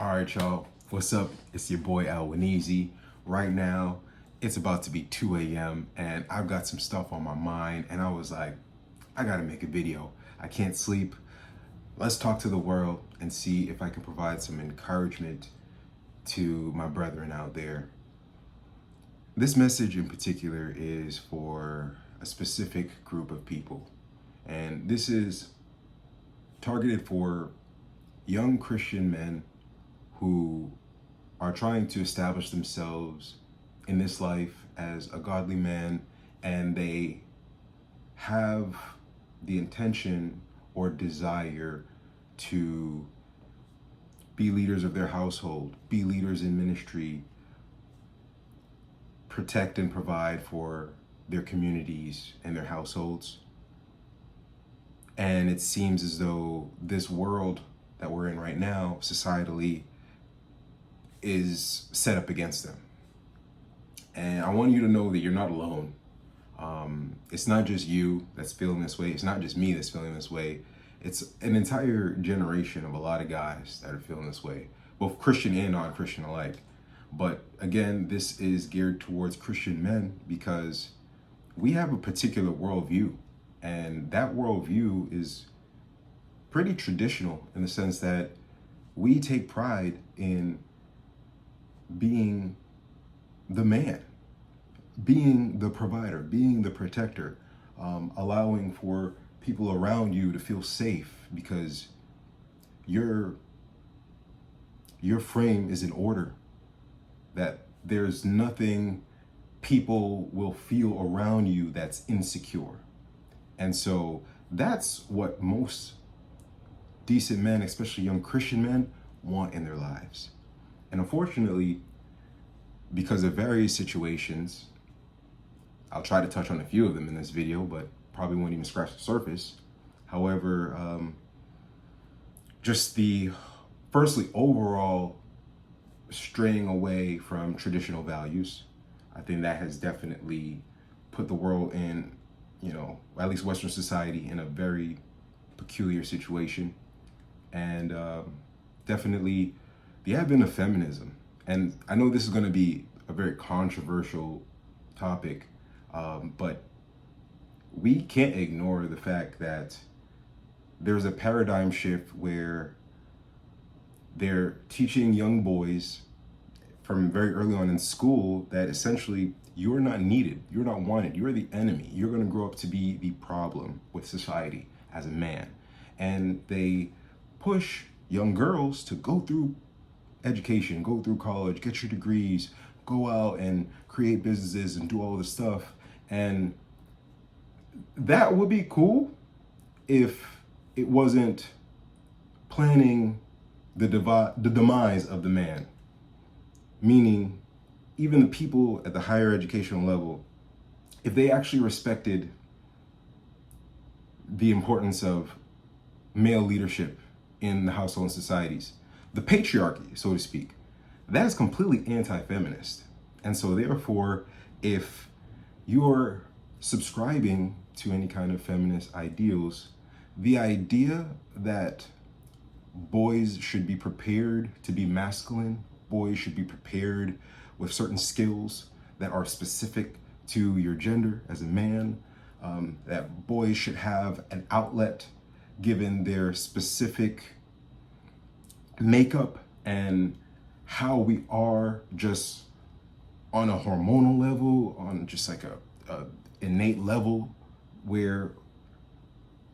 All right, y'all. What's up? It's your boy Al Wanizi. Right now, it's about to be 2 a.m. and I've got some stuff on my mind, and I was like, I gotta make a video. I can't sleep. Let's talk to the world and see if I can provide some encouragement to my brethren out there. This message in particular is for a specific group of people, and this is targeted for young Christian men who are trying to establish themselves in this life as a godly man, and they have the intention or desire to be leaders of their household, be leaders in ministry, protect and provide for their communities and their households. And it seems as though this world that we're in right now, societally, is set up against them. And I want you to know that you're not alone. It's not just you that's feeling this way. It's not just me that's feeling this way. It's an entire generation of a lot of guys that are feeling this way, both Christian and non-Christian alike. But again, this is geared towards Christian men because we have a particular worldview, and that worldview is pretty traditional in the sense that we take pride in being the man, being the provider, being the protector, allowing for people around you to feel safe because your frame is in order, that there's nothing people will feel around you that's insecure. And so that's what most decent men, especially young Christian men, want in their lives. And unfortunately, because of various situations, I'll try to touch on a few of them in this video, but probably won't even scratch the surface. However, just the firstly overall straying away from traditional values, I think that has definitely put the world in, at least Western society, in a very peculiar situation. And definitely the advent of feminism. And I know this is going to be a very controversial topic, but we can't ignore the fact that there's a paradigm shift where they're teaching young boys from very early on in school that essentially you're not needed, you're not wanted, you're the enemy. You're going to grow up to be the problem with society as a man. And they push young girls to go through education, go through college, get your degrees, go out and create businesses and do all this stuff. And that would be cool if it wasn't planning the demise of the man. Meaning, even the people at the higher educational level, if they actually respected the importance of male leadership in the household and societies, the patriarchy, so to speak, that is completely anti-feminist. And so therefore, if you're subscribing to any kind of feminist ideals, the idea that boys should be prepared to be masculine, boys should be prepared with certain skills that are specific to your gender as a man, that boys should have an outlet given their specific makeup and how we are just on a hormonal level, on just like a innate level, where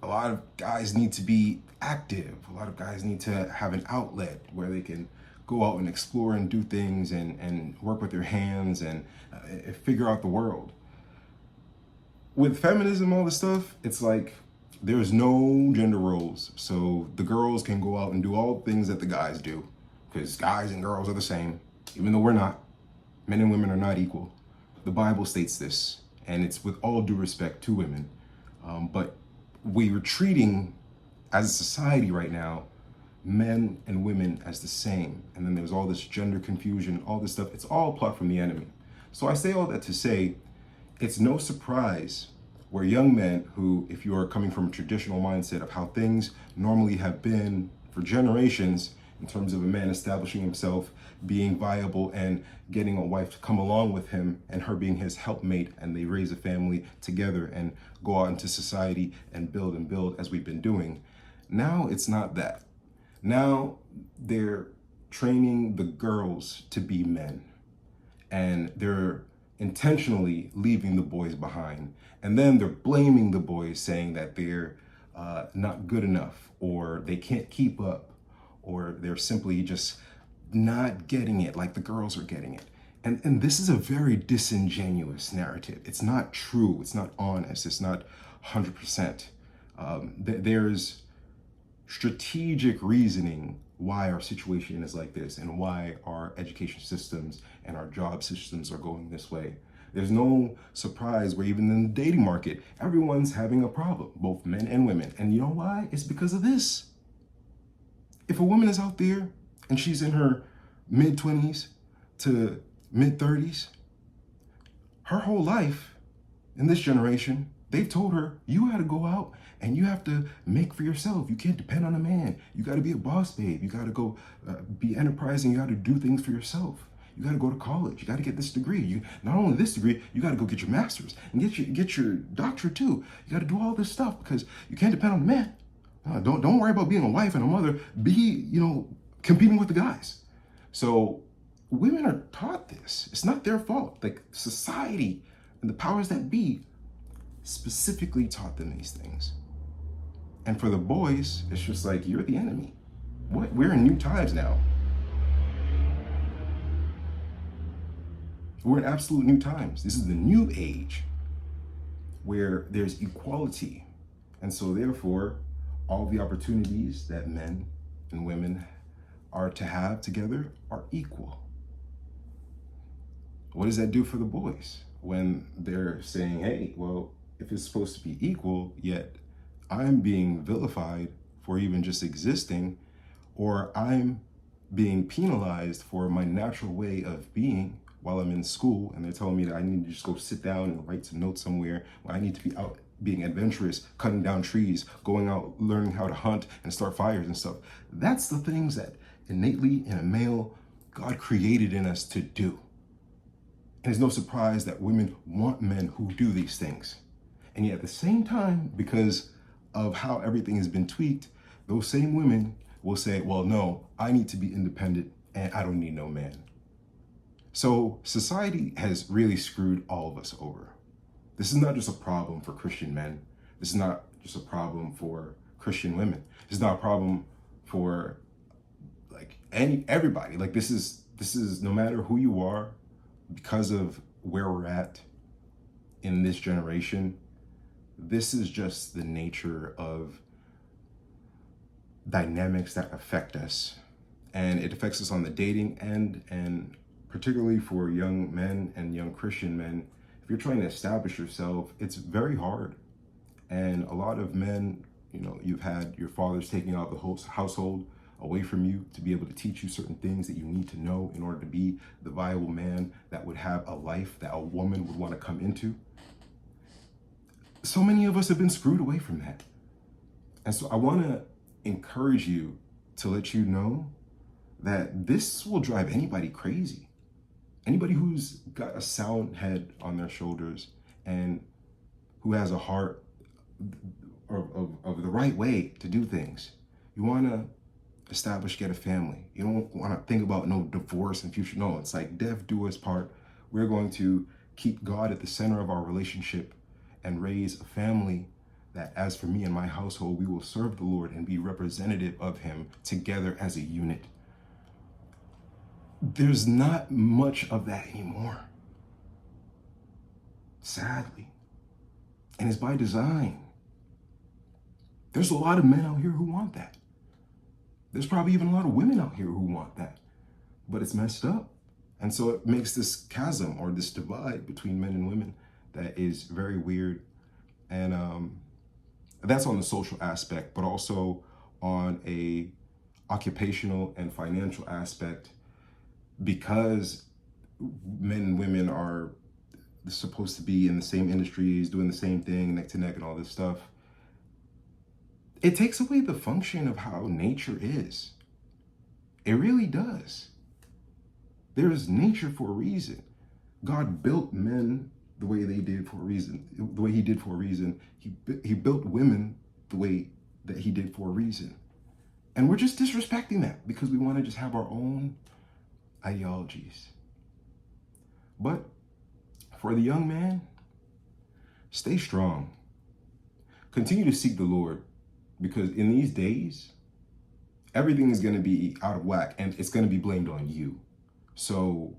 a lot of guys need to be active. A lot of guys need to have an outlet where they can go out and explore and do things and work with their hands and figure out the world. With feminism, all this stuff, it's like there's no gender roles. So the girls can go out and do all the things that the guys do, because guys and girls are the same, even though we're not. Men and women are not equal. The Bible states this, and it's with all due respect to women. But we are treating, as a society right now, men and women as the same. And then there's all this gender confusion, all this stuff. It's all a plot from the enemy. So I say all that to say, it's no surprise where young men who, if you are coming from a traditional mindset of how things normally have been for generations, in terms of a man establishing himself, being viable, and getting a wife to come along with him, and her being his helpmate, and they raise a family together and go out into society and build as we've been doing. Now it's not that. Now they're training the girls to be men, and they're intentionally leaving the boys behind. And then they're blaming the boys, saying that they're not good enough, or they can't keep up, or they're simply just not getting it like the girls are getting it. And this is a very disingenuous narrative. It's not true. It's not honest. It's not 100%. There's strategic reasoning why our situation is like this and why our education systems and our job systems are going this way. There's no surprise where even in the dating market, everyone's having a problem, both men and women. And you know why? It's because of this. If a woman is out there and she's in her mid-20s to mid-30s, her whole life in this generation, they've told her, you got to go out and you have to make for yourself. You can't depend on a man. You got to be a boss babe. You got to go be enterprising. You got to do things for yourself. You got to go to college. You got to get this degree. You not only this degree, you got to go get your master's and get your doctorate too. You got to do all this stuff because you can't depend on a man. Don't worry about being a wife and a mother. Be, competing with the guys. So women are taught this. It's not their fault. Like society and the powers that be specifically taught them these things. And for the boys, it's just like, you're the enemy. What? We're in new times now. We're in absolute new times. This is the new age where there's equality. And so therefore, all the opportunities that men and women are to have together are equal. What does that do for the boys when they're saying, hey, well, if it's supposed to be equal, yet I'm being vilified for even just existing, or I'm being penalized for my natural way of being while I'm in school, and they're telling me that I need to just go sit down and write some notes somewhere, when I need to be out being adventurous, cutting down trees, going out, learning how to hunt and start fires and stuff. That's the things that innately in a male, God created in us to do. And it's no surprise that women want men who do these things. And yet at the same time, because of how everything has been tweaked, those same women will say, well, no, I need to be independent and I don't need no man. So society has really screwed all of us over. This is not just a problem for Christian men. This is not just a problem for Christian women. This is not a problem for everybody. Like this is no matter who you are, because of where we're at in this generation, this is just the nature of dynamics that affect us. And it affects us on the dating end, and particularly for young men and young Christian men. If you're trying to establish yourself, it's very hard. And a lot of men, you've had your fathers taking out the whole household away from you to be able to teach you certain things that you need to know in order to be the viable man that would have a life that a woman would want to come into. So many of us have been screwed away from that. And so I want to encourage you to let you know that this will drive anybody crazy. Anybody who's got a sound head on their shoulders and who has a heart of the right way to do things. You want to get a family. You don't want to think about no divorce and future. No, it's like death do us part. We're going to keep God at the center of our relationship and raise a family that, as for me and my household, we will serve the Lord and be representative of him together as a unit. There's not much of that anymore, sadly. And it's by design. There's a lot of men out here who want that. There's probably even a lot of women out here who want that, but it's messed up. And so it makes this chasm or this divide between men and women that is very weird. And that's on the social aspect, but also on a occupational and financial aspect, because men and women are supposed to be in the same industries, doing the same thing, neck to neck and all this stuff. It takes away the function of how nature is. It really does. There is nature for a reason. God built men the way they did for a reason, the way he did for a reason. He built women the way that he did for a reason. And we're just disrespecting that because we want to just have our own ideologies. But for the young man, stay strong. Continue to seek the Lord, because in these days, everything is going to be out of whack and it's going to be blamed on you. So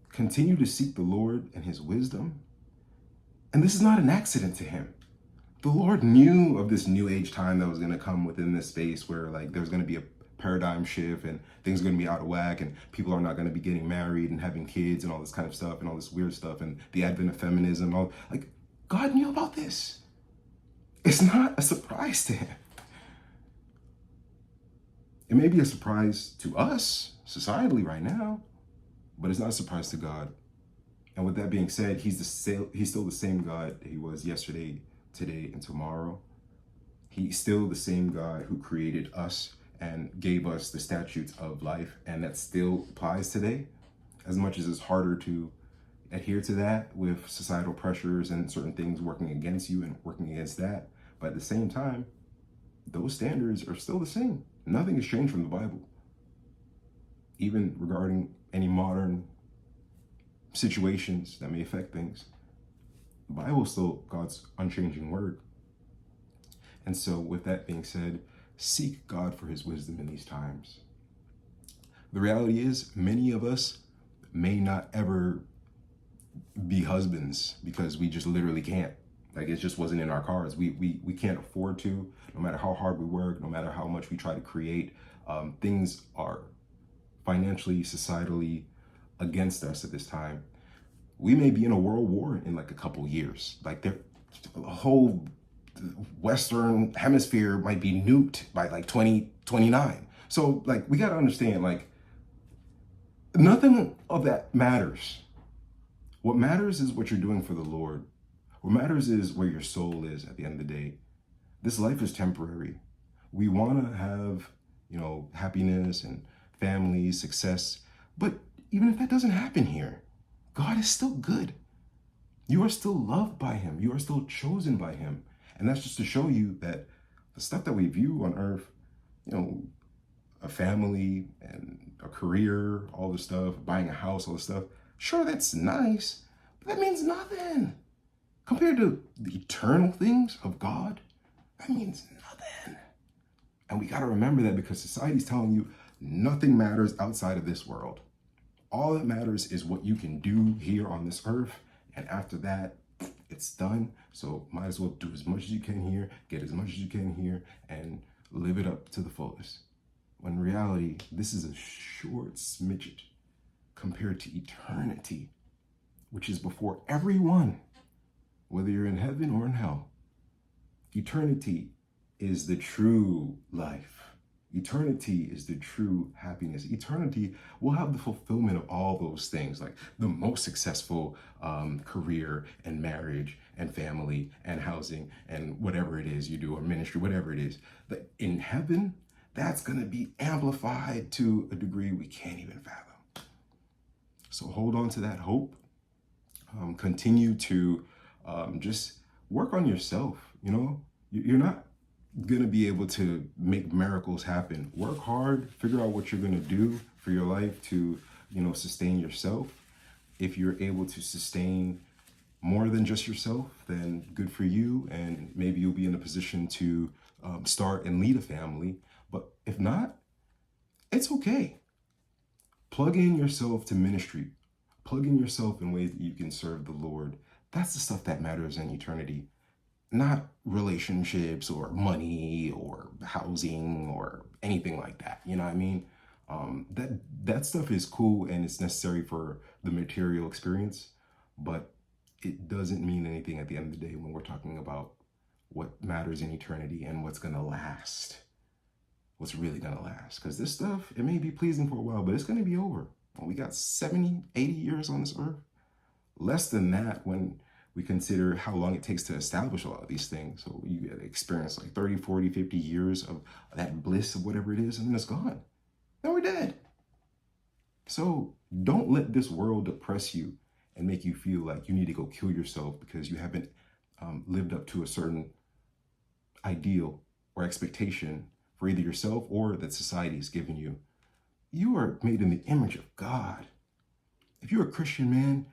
continue to seek the Lord and his wisdom. And this is not an accident to him. The Lord knew of this new age time that was going to come within this space where like there's going to be a paradigm shift and things are going to be out of whack and people are not going to be getting married and having kids and all this kind of stuff and all this weird stuff and the advent of feminism. All like God knew about this. It's not a surprise to him. It may be a surprise to us societally right now, but it's not a surprise to God. And with that being said, he's still the same God that he was yesterday, today, and tomorrow. He's still the same God who created us and gave us the statutes of life, and that still applies today. As much as it's harder to adhere to that with societal pressures and certain things working against you and working against that, but at the same time, those standards are still the same. Nothing has changed from the Bible. Even regarding any modern situations that may affect things, the Bible is still God's unchanging word. And so with that being said, seek God for his wisdom in these times. The reality is many of us may not ever be husbands because we just literally can't. Like it just wasn't in our cards. We can't afford to, no matter how hard we work, no matter how much we try to create. Things are financially, societally against us at this time. We may be in a world war in like a couple years. Like the whole Western hemisphere might be nuked by like 2029. So like we got to understand, like nothing of that matters. What matters is what you're doing for the Lord. What matters is where your soul is at the end of the day. This life is temporary. We want to have, happiness and family, success. But even if that doesn't happen here, God is still good. You are still loved by him. You are still chosen by him. And that's just to show you that the stuff that we view on earth, a family and a career, all this stuff, buying a house, all this stuff, sure, that's nice, but that means nothing. Compared to the eternal things of God, that means nothing. And we got to remember that because society's telling you nothing matters outside of this world. All that matters is what you can do here on this earth. And after that, it's done. So might as well do as much as you can here, get as much as you can here, and live it up to the fullest. When in reality, this is a short smidget compared to eternity, which is before everyone, whether you're in heaven or in hell. Eternity is the true life. Eternity is the true happiness. Eternity will have the fulfillment of all those things, like the most successful career and marriage and family and housing and whatever it is you do, or ministry, whatever it is. But in heaven, that's going to be amplified to a degree we can't even fathom. So hold on to that hope. Continue to just work on yourself. You're not going to be able to make miracles happen. Work hard, figure out what you're going to do for your life to, sustain yourself. If you're able to sustain more than just yourself, then good for you. And maybe you'll be in a position to start and lead a family. But if not, it's okay. Plug in yourself to ministry. Plug in yourself in ways that you can serve the Lord. That's the stuff that matters in eternity. Not relationships or money or housing or anything like that. You know what I mean? That stuff is cool and it's necessary for the material experience, but it doesn't mean anything at the end of the day when we're talking about what matters in eternity and what's going to last. What's really going to last. Because this stuff, it may be pleasing for a while, but it's going to be over. We got 70, 80 years on this earth. Less than that when we consider how long it takes to establish a lot of these things. So you experience like 30, 40, 50 years of that bliss of whatever it is, and then it's gone. then we're dead. So don't let this world depress you and make you feel like you need to go kill yourself because you haven't lived up to a certain ideal or expectation for either yourself or that society has given you. You are made in the image of God. If you're a Christian man,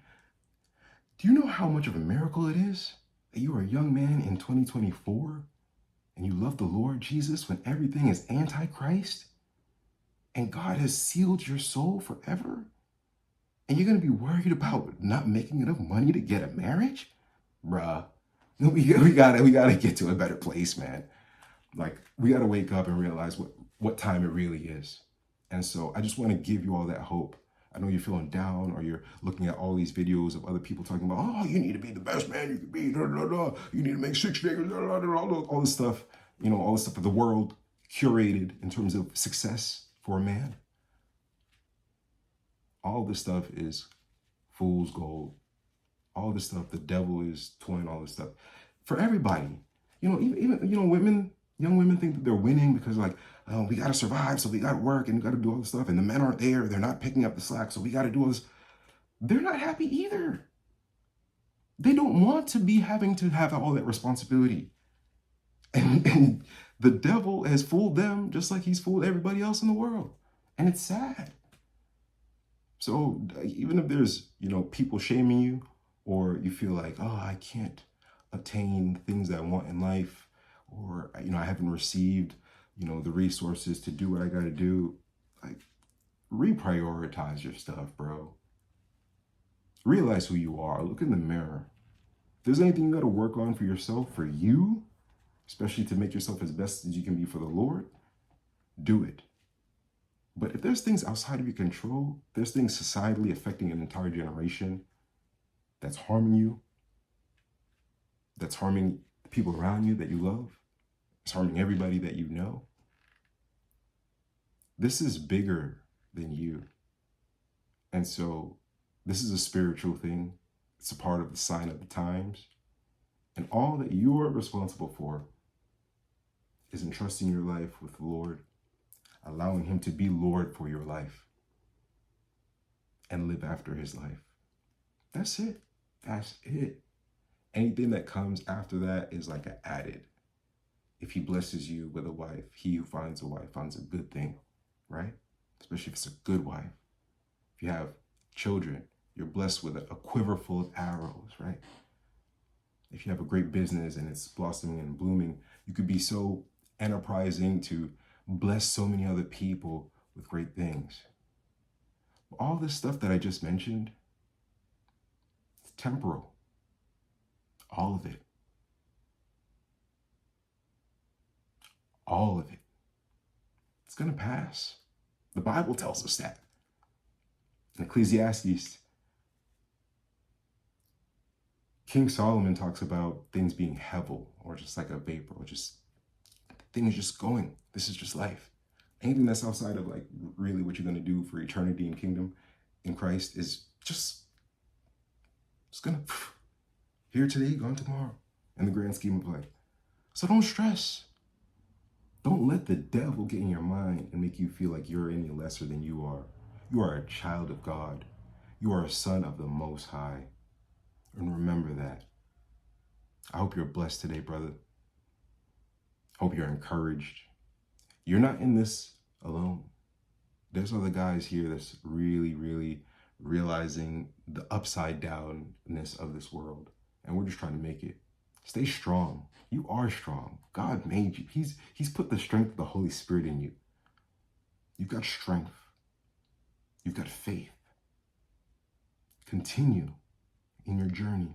do you know how much of a miracle it is that you are a young man in 2024 and you love the Lord Jesus when everything is antichrist and God has sealed your soul forever? And you're going to be worried about not making enough money to get a marriage? Bruh, we gotta get to a better place, man. Like, we gotta wake up and realize what time it really is. And so I just want to give you all that hope. I know you're feeling down or you're looking at all these videos of other people talking about, oh, you need to be the best man you can be, blah, blah, blah. You need to make six figures, blah, blah, blah, all this stuff, all this stuff that the world curated in terms of success for a man. All this stuff is fool's gold. All this stuff, the devil is toying all this stuff for everybody. Even women, young women think that they're winning because we got to survive, so we got to work and we got to do all this stuff. And the men aren't there. They're not picking up the slack, so we got to do all this. They're not happy either. They don't want to be having to have all that responsibility. And the devil has fooled them just like he's fooled everybody else in the world. And it's sad. So even if there's, people shaming you, or you feel like, oh, I can't attain things that I want in life, or, I haven't received, the resources to do what I got to do, reprioritize your stuff, bro. Realize who you are. Look in the mirror. If there's anything you got to work on for yourself, for you, especially to make yourself as best as you can be for the Lord, do it. But if there's things outside of your control, there's things societally affecting an entire generation that's harming you, that's harming the people around you that you love, it's harming everybody that you know. This is bigger than you. And so this is a spiritual thing. It's a part of the sign of the times. And all that you are responsible for is entrusting your life with the Lord, allowing him to be Lord for your life and live after his life. That's it. That's it. Anything that comes after that is like an added. If he blesses you with a wife, he who finds a wife finds a good thing, right? Especially if it's a good wife. If you have children, you're blessed with a quiver full of arrows, right? If you have a great business and it's blossoming and blooming, you could be so enterprising to bless so many other people with great things. All this stuff that I just mentioned, it's temporal. All of it. All of it. It's going to pass. The Bible tells us that. In Ecclesiastes, King Solomon talks about things being hevel, or just like a vapor, or just things just going. This is just life. Anything that's outside of really what you're going to do for eternity and kingdom in Christ is just, it's going to here today, gone tomorrow in the grand scheme of life. So don't stress. Don't let the devil get in your mind and make you feel like you're any lesser than you are. You are a child of God. You are a son of the Most High. And remember that. I hope you're blessed today, brother. Hope you're encouraged. You're not in this alone. There's other guys here that's really, really realizing the upside downness of this world. And we're just trying to make it. Stay strong. You are strong. God made you. He's put the strength of the Holy Spirit in you. You've got strength. You've got faith. Continue in your journey.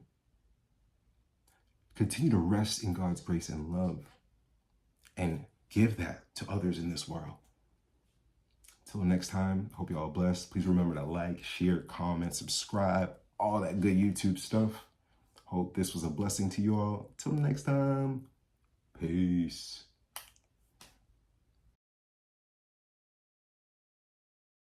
Continue to rest in God's grace and love. And give that to others in this world. Till next time, hope you all blessed. Please remember to like, share, comment, subscribe, all that good YouTube stuff. Hope this was a blessing to you all. Till next time, peace.